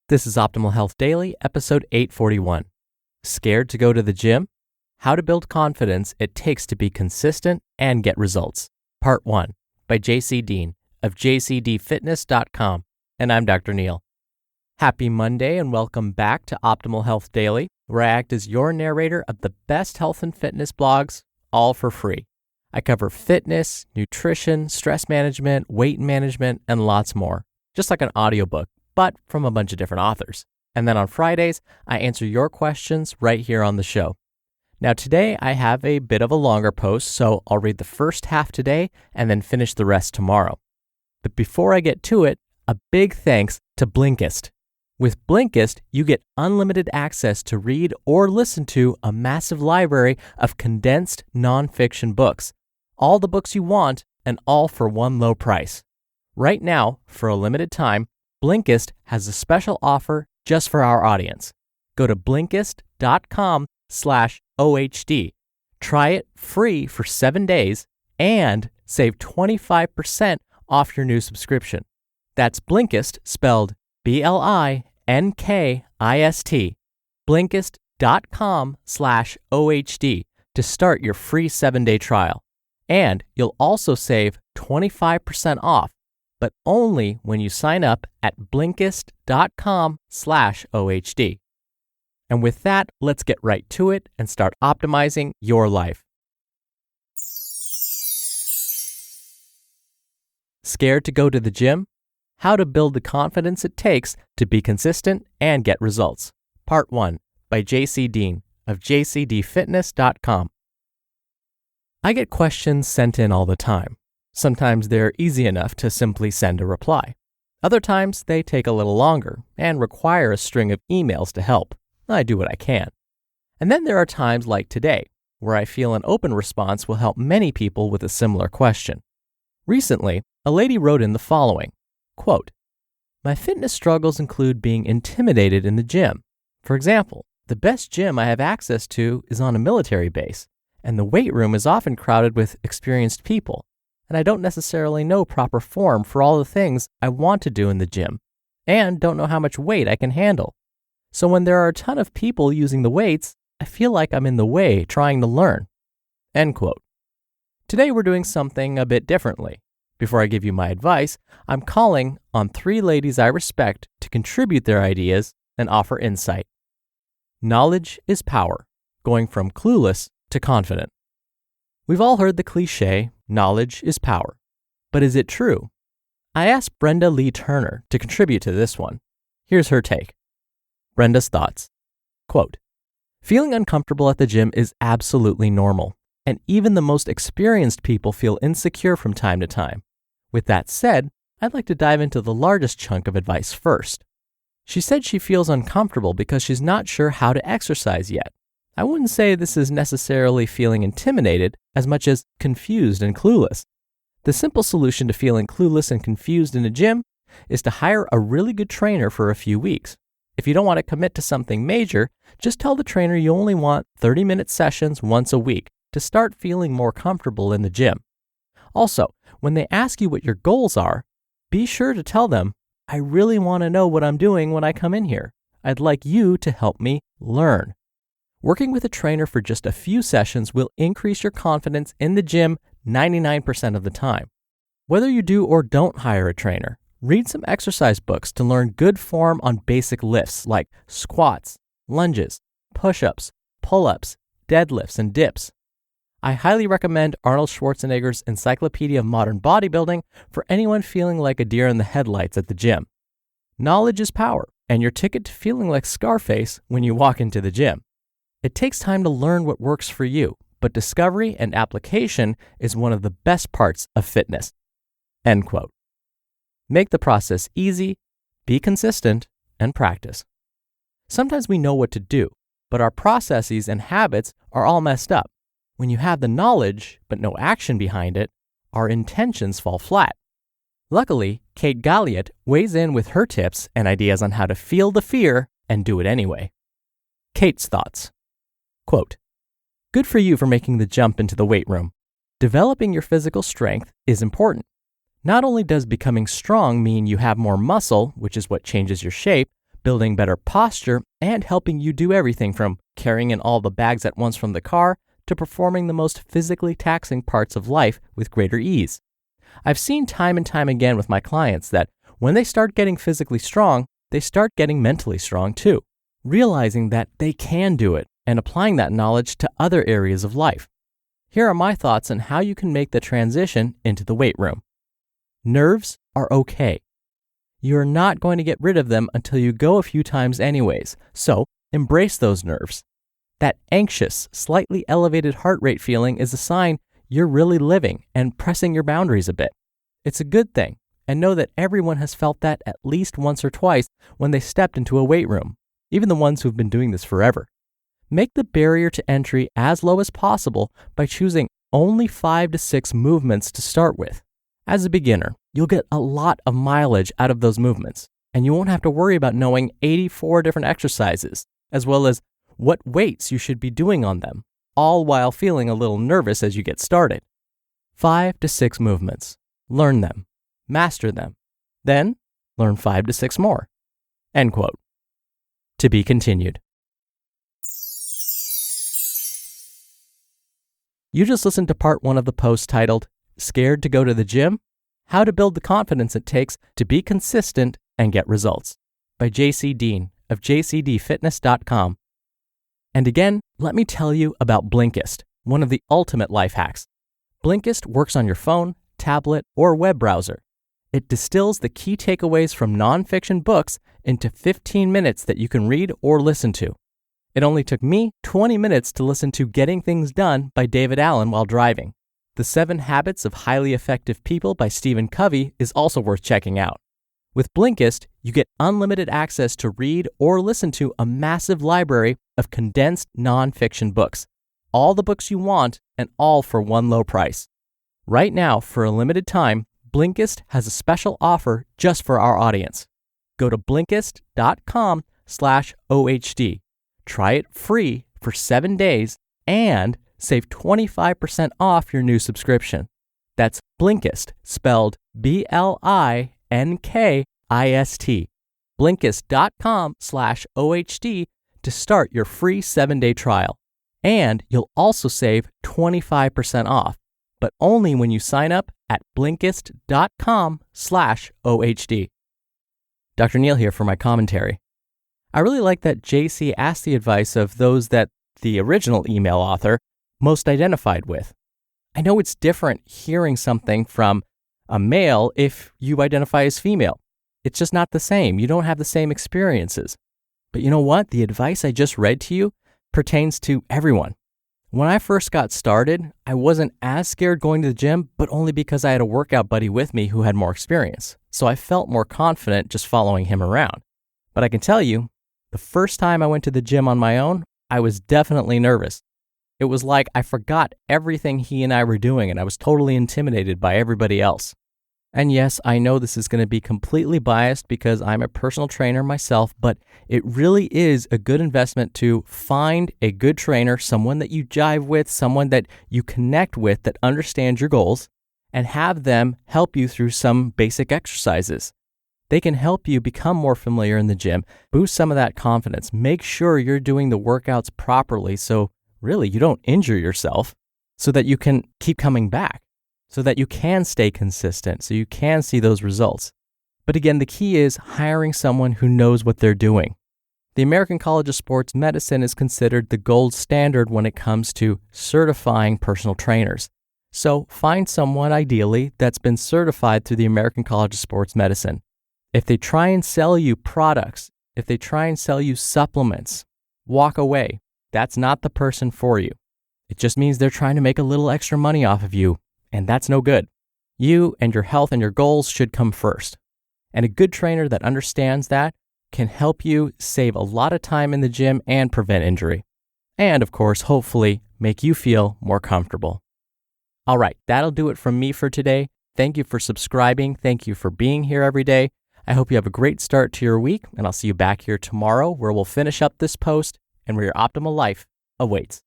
This is Optimal Health Daily, episode 841. Scared to go to the gym? How to build confidence it takes to be consistent and get results. Part 1 by JC Dean of jcdfitness.com. And I'm Dr. Neil. Happy Monday and welcome back to Optimal Health Daily, where I act as your narrator of the best health and fitness blogs, all for free. I cover fitness, nutrition, stress management, weight management, and lots more, just like an audiobook, but from a bunch of different authors. And then on Fridays, I answer your questions right here on the show. Now today, I have a bit of a longer post, so I'll read the first half today and then finish the rest tomorrow. But before I get to it, a big thanks to Blinkist. With Blinkist, you get unlimited access to read or listen to a massive library of condensed nonfiction books. All the books you want, and all for one low price. Right now, for a limited time, Blinkist has a special offer just for our audience. Go to Blinkist.com/OHD. Try it free for 7 days and save 25% off your new subscription. That's Blinkist, spelled Blinkist. Blinkist.com/OHD to start your free 7-day trial. And you'll also save 25% off, but only when you sign up at Blinkist.com/OHD. And with that, let's get right to it and start optimizing your life. Scared to go to the gym? How to build the confidence it takes to be consistent and get results. Part 1 by JC Dean of jcdfitness.com. I get questions sent in all the time. Sometimes they're easy enough to simply send a reply. Other times they take a little longer and require a string of emails to help. I do what I can. And then there are times like today, where I feel an open response will help many people with a similar question. Recently, a lady wrote in the following, quote, "My fitness struggles include being intimidated in the gym. For example, the best gym I have access to is on a military base, and the weight room is often crowded with experienced people, and I don't necessarily know proper form for all the things I want to do in the gym, and don't know how much weight I can handle. So when there are a ton of people using the weights, I feel like I'm in the way trying to learn." End quote. Today we're doing something a bit differently. Before I give you my advice, I'm calling on 3 ladies I respect to contribute their ideas and offer insight. Knowledge is power, going from clueless to confident. We've all heard the cliche, knowledge is power. But is it true? I asked Brenda Lee Turner to contribute to this one. Here's her take. Brenda's thoughts. Quote, "Feeling uncomfortable at the gym is absolutely normal, and even the most experienced people feel insecure from time to time. With that said, I'd like to dive into the largest chunk of advice first. She said she feels uncomfortable because she's not sure how to exercise yet. I wouldn't say this is necessarily feeling intimidated as much as confused and clueless. The simple solution to feeling clueless and confused in a gym is to hire a really good trainer for a few weeks. If you don't want to commit to something major, just tell the trainer you only want 30-minute sessions once a week to start feeling more comfortable in the gym. Also, when they ask you what your goals are, be sure to tell them, I really want to know what I'm doing when I come in here. I'd like you to help me learn. Working with a trainer for just a few sessions will increase your confidence in the gym 99% of the time. Whether you do or don't hire a trainer, read some exercise books to learn good form on basic lifts like squats, lunges, push-ups, pull-ups, deadlifts, and dips. I highly recommend Arnold Schwarzenegger's Encyclopedia of Modern Bodybuilding for anyone feeling like a deer in the headlights at the gym. Knowledge is power, and your ticket to feeling like Scarface when you walk into the gym. It takes time to learn what works for you, but discovery and application is one of the best parts of fitness." End quote. Make the process easy, be consistent, and practice. Sometimes we know what to do, but our processes and habits are all messed up. When you have the knowledge, but no action behind it, our intentions fall flat. Luckily, Kate Galliot weighs in with her tips and ideas on how to feel the fear and do it anyway. Kate's thoughts. Quote, "Good for you for making the jump into the weight room. Developing your physical strength is important. Not only does becoming strong mean you have more muscle, which is what changes your shape, building better posture, and helping you do everything from carrying in all the bags at once from the car to performing the most physically taxing parts of life with greater ease. I've seen time and time again with my clients that when they start getting physically strong, they start getting mentally strong too, realizing that they can do it and applying that knowledge to other areas of life. Here are my thoughts on how you can make the transition into the weight room. Nerves are okay. You're not going to get rid of them until you go a few times anyways, so embrace those nerves. That anxious, slightly elevated heart rate feeling is a sign you're really living and pressing your boundaries a bit. It's a good thing, and know that everyone has felt that at least once or twice when they stepped into a weight room, even the ones who've been doing this forever. Make the barrier to entry as low as possible by choosing only 5 to 6 movements to start with. As a beginner, you'll get a lot of mileage out of those movements, and you won't have to worry about knowing 84 different exercises, as well as what weights you should be doing on them, all while feeling a little nervous as you get started. 5 to 6 movements. Learn them. Master them. Then, learn 5 to 6 more. End quote. To be continued. You just listened to part 1 of the post titled, Scared to Go to the Gym? How to Build the Confidence It Takes to Be Consistent and Get Results by J.C. Dean of jcdfitness.com. And again, let me tell you about Blinkist, one of the ultimate life hacks. Blinkist works on your phone, tablet, or web browser. It distills the key takeaways from nonfiction books into 15 minutes that you can read or listen to. It only took me 20 minutes to listen to Getting Things Done by David Allen while driving. The 7 Habits of Highly Effective People by Stephen Covey is also worth checking out. With Blinkist, you get unlimited access to read or listen to a massive library of condensed nonfiction books. All the books you want, and all for one low price. Right now, for a limited time, Blinkist has a special offer just for our audience. Go to Blinkist.com/OHD. Try it free for 7 days and save 25% off your new subscription. That's Blinkist, spelled BLINKIST. Blinkist.com/OHD to start your free 7-day trial. And you'll also save 25% off, but only when you sign up at Blinkist.com/OHD. Dr. Neil here for my commentary. I really like that JC asked the advice of those that the original email author most identified with. I know it's different hearing something from a male if you identify as female. It's just not the same. You don't have the same experiences. But you know what? The advice I just read to you pertains to everyone. When I first got started, I wasn't as scared going to the gym, but only because I had a workout buddy with me who had more experience. So I felt more confident just following him around. But I can tell you, the first time I went to the gym on my own, I was definitely nervous. It was like I forgot everything he and I were doing, and I was totally intimidated by everybody else. And yes, I know this is going to be completely biased because I'm a personal trainer myself, but it really is a good investment to find a good trainer, someone that you jive with, someone that you connect with that understands your goals, and have them help you through some basic exercises. They can help you become more familiar in the gym, boost some of that confidence, make sure you're doing the workouts properly so really you don't injure yourself, so that you can keep coming back, so that you can stay consistent, so you can see those results. But again, the key is hiring someone who knows what they're doing. The American College of Sports Medicine is considered the gold standard when it comes to certifying personal trainers. So find someone ideally that's been certified through the American College of Sports Medicine. If they try and sell you products, if they try and sell you supplements, walk away. That's not the person for you. It just means they're trying to make a little extra money off of you, and that's no good. You and your health and your goals should come first. And a good trainer that understands that can help you save a lot of time in the gym and prevent injury. And of course, hopefully, make you feel more comfortable. All right, that'll do it from me for today. Thank you for subscribing. Thank you for being here every day. I hope you have a great start to your week, and I'll see you back here tomorrow where we'll finish up this post and where your optimal life awaits.